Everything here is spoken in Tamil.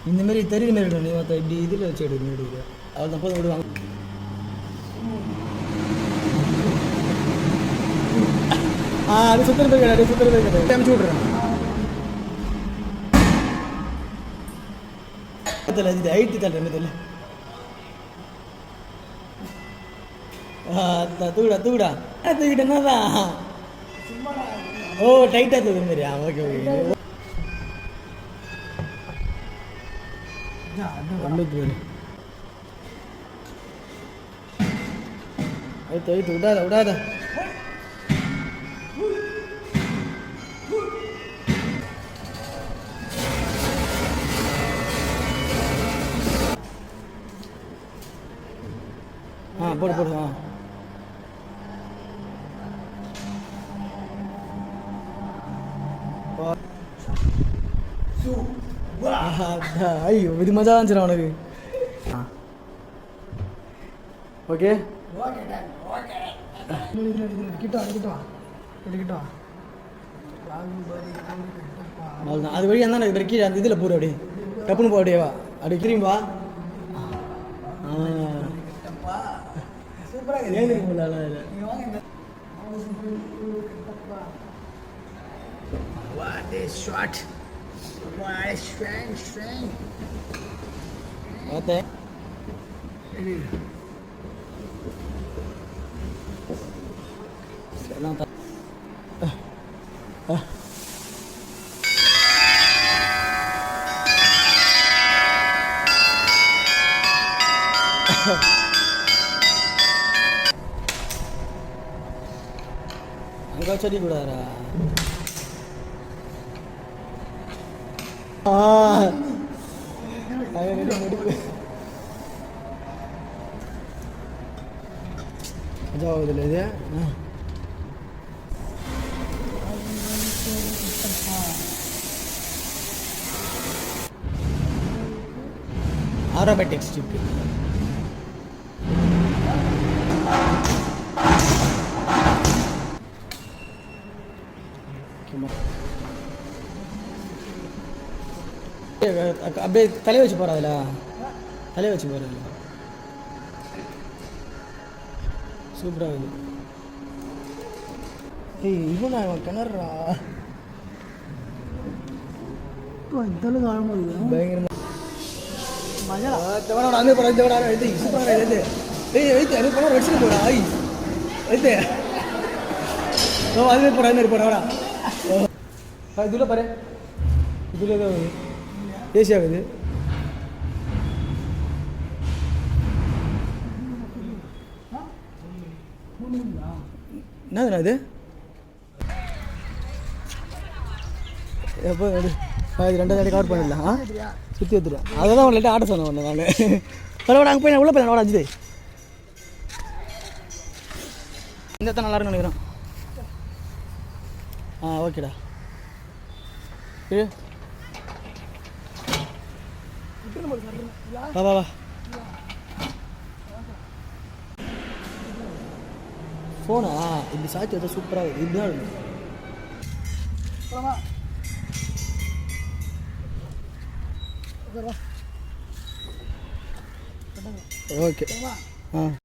இந்த மாதிரி தெரியுற மாதிரி எடுக்கணும். நீ மற்ற இப்படி இதில் வச்சு எடுக்க அவள் தான் போதும் விடுவாங்க. அது சுத்தர போய் கிடையாது, சுத்தர போய் கிடையாது. அமுச்சு விட்றேன். இது ஐட்டு தள்ளுறேன் தெரியல. தூக்குடா தூக்குடா தூக்கிட்டேன்னாதான். ஓ டைட்டாக தூக்குற மாதிரியா? Okay okay. விடாத விடாத. போடு போடு. ஐயோ இது மஜா தான் உனக்கு. ஓகே அது வழி அந்த கீழே அந்த இதில் போடு. அப்படியே டப்புன்னு போ. அப்படியே வா. அப்படி கிரீம் வா. அங்கே செடி கூடாதா? இதில் இது ஆரோமேட்டிக் ஸ்டிக். அப்படியே தலையை வச்சு போகிறா. அதில் தலையை வச்சு போகிறதில்ல. சூப்பராக இருக்குது. ஏய் இவன் அவன் கிணறா இந்தளவுக்கு ஆழமாக பயங்கரமாக மஜா. அந்த போகிறா இந்த விட இது சூப்பராக இது. ஏய் வைத்து அது போனால் வச்சுட்டு போடா. ஐ வைத்து அதுவே போகிறா. அது மாதிரி போடா. இதில் பாரு. இதில் ஏதோ ஏசி ஆகுது. என்னதுண்ணா இது? எப்போ இது 2 கவர் பண்ணிடலாம். சுற்றி எடுத்துருவேன். அதை தான் உன்கிட்ட ஆட்ட சொன்னேன் ஒன்று நான். பரவாயில்ல அங்கே போய் நான் உள்ள போய் நான் அஜிதே இந்த தான் நல்லா இருக்குன்னு நினைக்கிறேன். ஓகேடா. வா வா வா. ஃபோனா இப்படி சாய்ச்சி வச்சா சூப்பராக இருக்குது. இப்படிதான் இருக்கு. ஓகே.